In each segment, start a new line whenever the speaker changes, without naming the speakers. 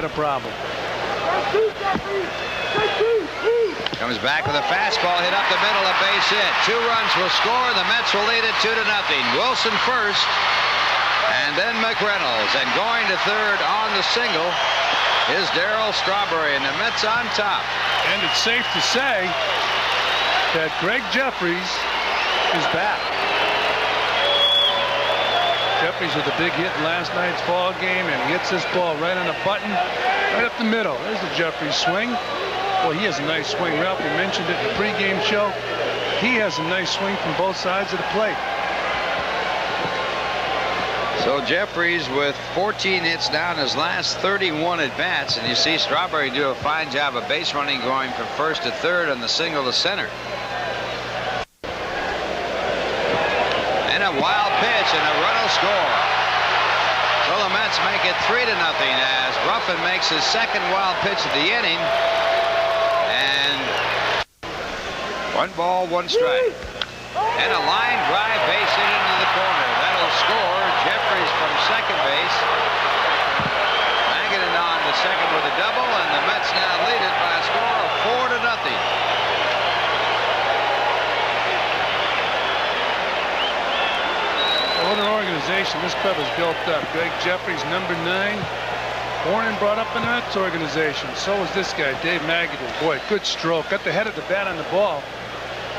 had a problem.
Comes back with a fastball hit up the middle, a base hit. 2 runs will score. The Mets will lead it 2-0. Wilson first, and then McReynolds. And going to third on the single is Darryl Strawberry, and the Mets on top.
And it's safe to say that Greg Jefferies is back. Jefferies with a big hit in last night's ball game, and he hits this ball right on the button, right up the middle. There's the Jefferies swing. Boy, he has a nice swing. Ralphie mentioned it in the pregame show. He has a nice swing from both sides of the plate.
So Jefferies with 14 hits down his last 31 at bats, and you see Strawberry do a fine job of base running, going from first to third on the single to center. And a wild pitch, and a run will score. So the Mets make it 3-0 as Ruffin makes his second wild pitch of the inning. And 1 ball, 1 strike. And a line drive base hit into the corner. That'll score. Jefferies from second base. Magadan on to second with a double, and the Mets now lead it by a score of 4-0.
What an organization this club has built up. Greg Jefferies, number 9. Born and brought up in the Mets organization. So was this guy, Dave Magadan. Boy, good stroke. Got the head of the bat on the ball.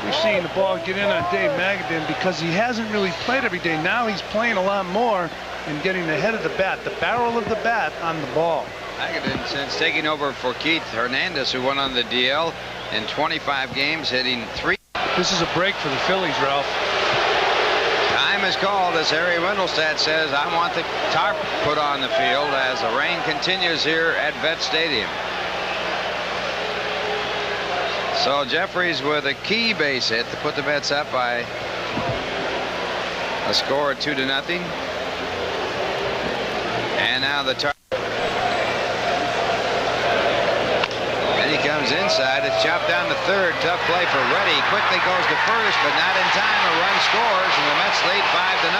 We're seeing the ball get in on Dave Magadan because he hasn't really played every day. Now he's playing a lot more and getting the head of the bat, the barrel of the bat on the ball.
Magadan, since taking over for Keith Hernandez, who went on the DL in 25 games, hitting 3.
This is a break for the Phillies, Ralph.
Time is called, as Harry Wendelstedt says. I want the tarp put on the field as the rain continues here at Vet Stadium. So Jefferies with a key base hit to put the Mets up by a score of 2-0. And now the tarp. And he comes inside. It's chopped down to third. Tough play for Reddy. Quickly goes to first, but not in time. A run scores, and the Mets lead 5-0.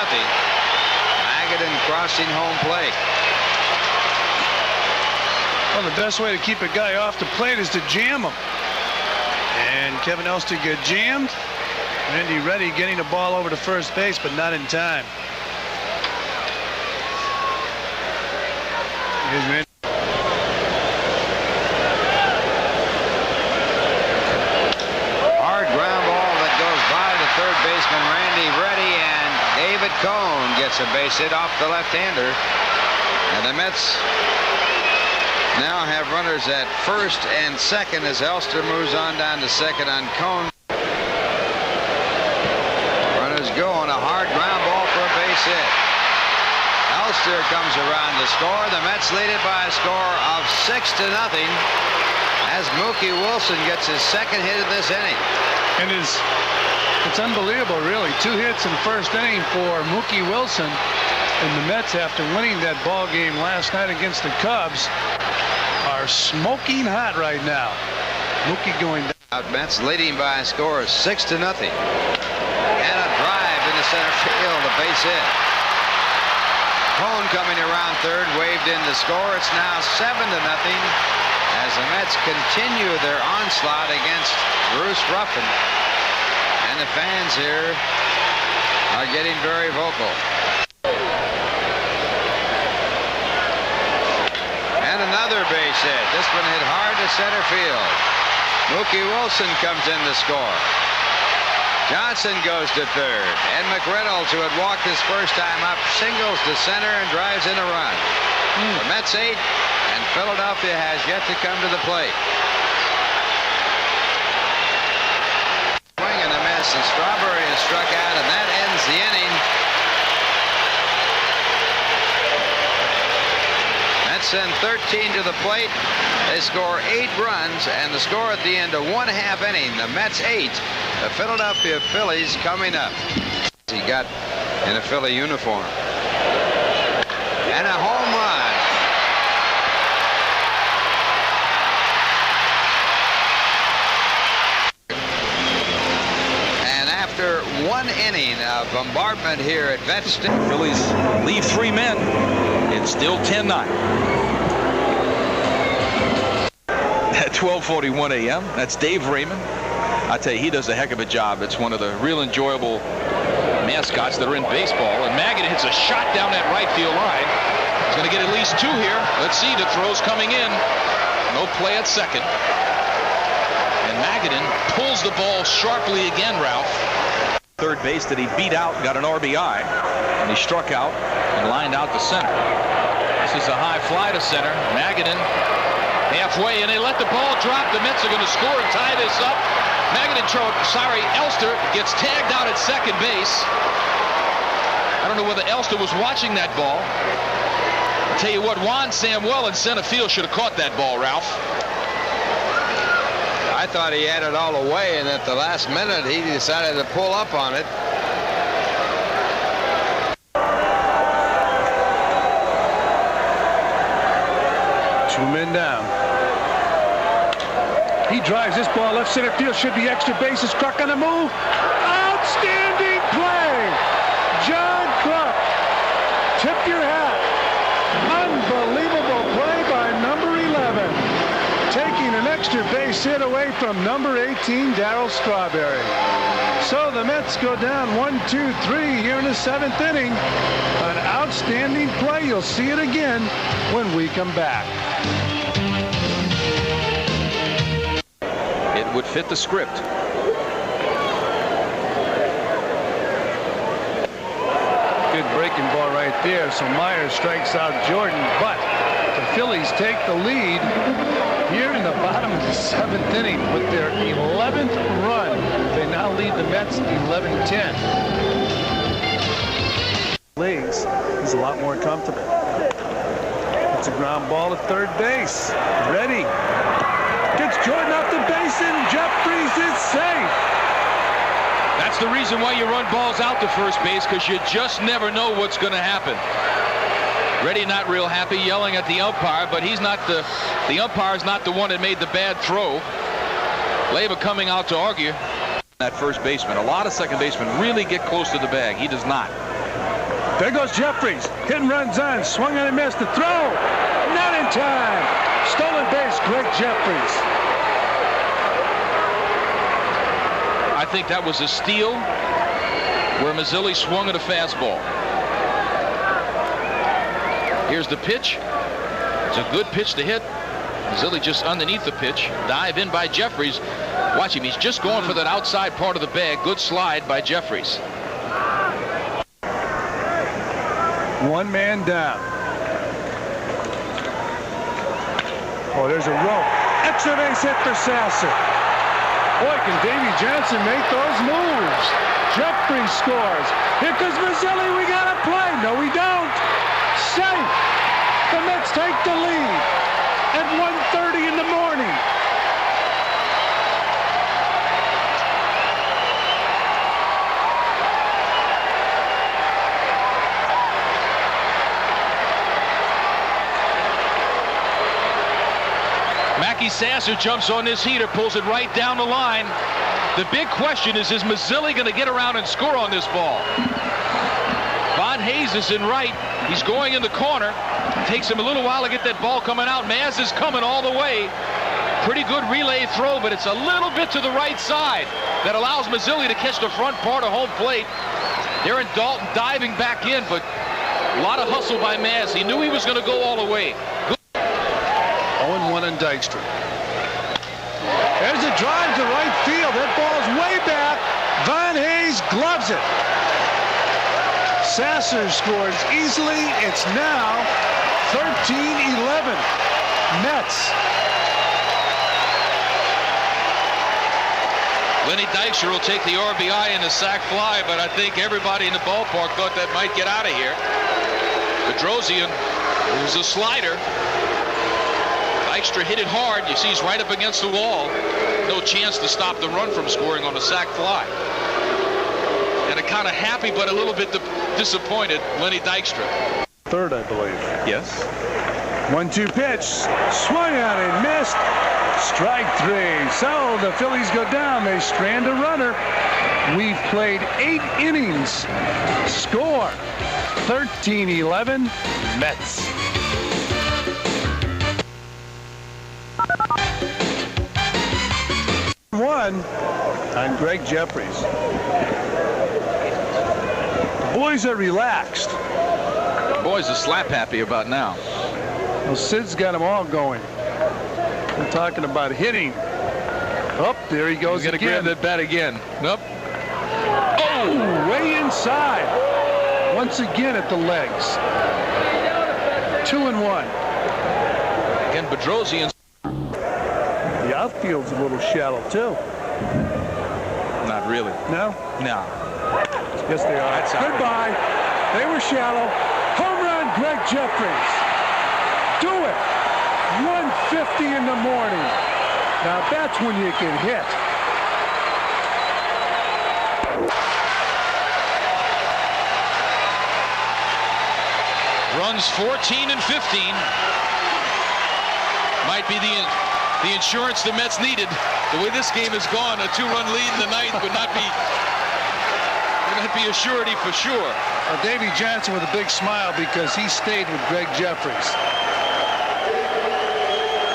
Magadan crossing home plate.
Well, the best way to keep a guy off the plate is to jam him. And Kevin Elster got jammed. Randy Reddy getting the ball over to first base, but not in time. Here's Randy.
Hard ground ball that goes by the third baseman Randy Reddy, and David Cone gets a base hit off the left-hander. And the Mets now have runners at first and second as Elster moves on down to second on Cone. Runners go on a hard ground ball for a base hit. Elster comes around to score. The Mets lead it by a score of 6-0 as Mookie Wilson gets his second hit of this inning.
And it's unbelievable, really. 2 hits in the first inning for Mookie Wilson. And the Mets, after winning that ball game last night against the Cubs, are smoking hot right now. Mookie going down.
Mets leading by a score of 6-0. And a drive into center field, a base hit. Cone coming around third, waved in to score. It's now 7-0 as the Mets continue their onslaught against Bruce Ruffin. And the fans here are getting very vocal. And another base hit. This one hit hard to center field. Mookie Wilson comes in to score. Johnson goes to third. And McReynolds, who had walked his first time up, singles to center and drives in a run. The Mets 8, and Philadelphia has yet to come to the plate. Swing and a miss, and Strawberry is struck out, and that ends the inning. Mets send 13 to the plate. They score 8 runs, and the score at the end of 1/2 inning. The Mets 8, the Philadelphia Phillies coming up. He got in a Philly uniform. And a home run. And after 1 inning of bombardment here at Vet Stadium,
Phillies leave 3 men. It's still 10-9. At 12:41 a.m. That's Dave Raymond. I tell you, he does a heck of a job. It's one of the real enjoyable mascots that are in baseball. And Magadan hits a shot down that right field line. He's going to get at least 2 here. Let's see, the throw's coming in. No play at second. And Magadan pulls the ball sharply again, Ralph. Third base that he beat out, got an RBI. And he struck out and lined out to center. This is a high fly to center. Magadan halfway, and they let the ball drop. The Mets are going to score and tie this up. Elster gets tagged out at second base. I don't know whether Elster was watching that ball. I'll tell you what, Juan Samuel in center field should have caught that ball, Ralph.
I thought he had it all away, and at the last minute he decided to pull up on it.
2 men down. He drives this ball left center field. Should be extra bases. Kruk on the move. Outstanding play. John Kruk. Tip your hat. Unbelievable play by number 11. Taking an extra base hit away from number 18, Darryl Strawberry. So the Mets go down 1-2-3 here in the 7th inning. An outstanding play. You'll see it again when we come back.
It would fit the script.
Good breaking ball right there. So Myers strikes out Jordan, but the Phillies take the lead here in the bottom of the 7th inning with their 11th run. They now lead the Mets 11-10. Legs, he's a lot more comfortable. It's a ground ball at third base. Ready. Gets Jordan off the base, and Jeffries is safe.
That's the reason why you run balls out to first base, because you just never know what's going to happen. Reddy not real happy, yelling at the umpire, but he's not the umpire's not the one that made the bad throw. Leyva coming out to argue. That first baseman. A lot of second basemen really get close to the bag. He does not.
There goes Jeffries. Hit and runs on. Swung on and missed. The throw. Not in time. Stolen base. Greg Jeffries.
I think that was a steal where Mazzilli swung at a fastball. Here's the pitch. It's a good pitch to hit. Mazzilli just underneath the pitch. Dive in by Jeffries. Watch him. He's just going for that outside part of the bag. Good slide by Jeffries.
1 man down. Oh, there's a rope. Extra base hit for Sasser. Boy, can Davey Johnson make those moves. Jeffries scores. Here comes Mazzilli. We got to play. No, we don't. Safe. The Mets take the lead at 1:30 in the morning.
Mackey Sasser jumps on this heater, pulls it right down the line. The big question is Mazzilli going to get around and score on this ball? Von Hayes is in right. He's going in the corner. Takes him a little while to get that ball coming out. Maz is coming all the way. Pretty good relay throw, but it's a little bit to the right side that allows Mazzilli to catch the front part of home plate. Darren Dalton diving back in, but a lot of hustle by Maz. He knew he was going to go all the way.
0-1 on Dykstra. There's a drive to right field. That ball's way back. Von Hayes gloves it. Sasser scores easily. It's now 13-11. Mets.
Lenny Dykstra will take the RBI and the sac fly, but I think everybody in the ballpark thought that might get out of here. Bedrosian was a slider. Dykstra hit it hard. You see he's right up against the wall. No chance to stop the run from scoring on a sac fly. And a kind of happy but a little bit disappointed Lenny Dykstra.
Third, I believe.
Yes.
1-2 pitch. Swung on and missed. Strike 3. So the Phillies go down. They strand a runner. We've played 8 innings. Score 13-11 Mets. run on Greg Jeffries. The boys are relaxed.
The boys are slap happy about now.
Well, Sid's got them all going. I'm talking about hitting. Up there he goes.
He's going to grab that bat again. Nope.
Oh, way inside. Once again at the legs. 2-1.
Again, Bedrosian.
The outfield's a little shallow too.
Not really.
No?
No.
Yes, they are. Goodbye. They were shallow. Home run, Greg Jeffries. Do it. 150 in the morning. Now that's when you can hit.
Runs 14 and 15. Might be the insurance the Mets needed. The way this game has gone, a 2-run lead in the ninth would not be a surety for sure.
Well, Davey Johnson with a big smile because he stayed with Greg Jeffries.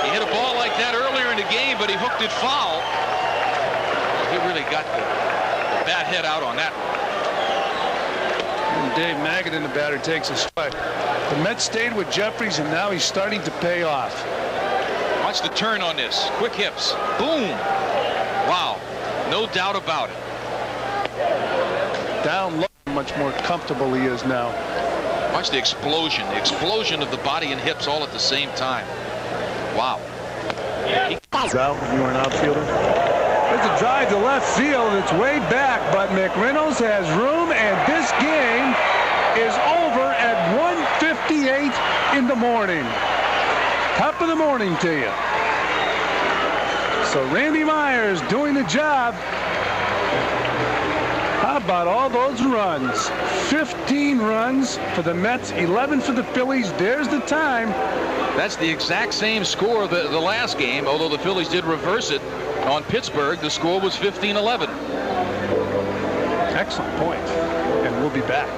He hit a ball like that earlier in the game, but he hooked it foul. He really got the bat head out on that one.
And Dave Magadan, the batter, takes a strike. The Mets stayed with Jeffries, and now he's starting to pay off.
Watch the turn on this. Quick hips. Boom. Wow. No doubt about it.
Down low, much more comfortable he is now.
Watch the explosion of the body and hips all at the same time. Wow.
Out, you are an outfielder. There's a drive to left field. It's way back, but McReynolds has room, and this game is over at 1:58 in the morning. Top of the morning to you. So Randy Myers doing the job. How about all those runs? 15 runs for the Mets, 11 for the Phillies. There's the time.
That's the exact same score of the last game, although the Phillies did reverse it on Pittsburgh. The score was 15-11.
Excellent point. And we'll be back.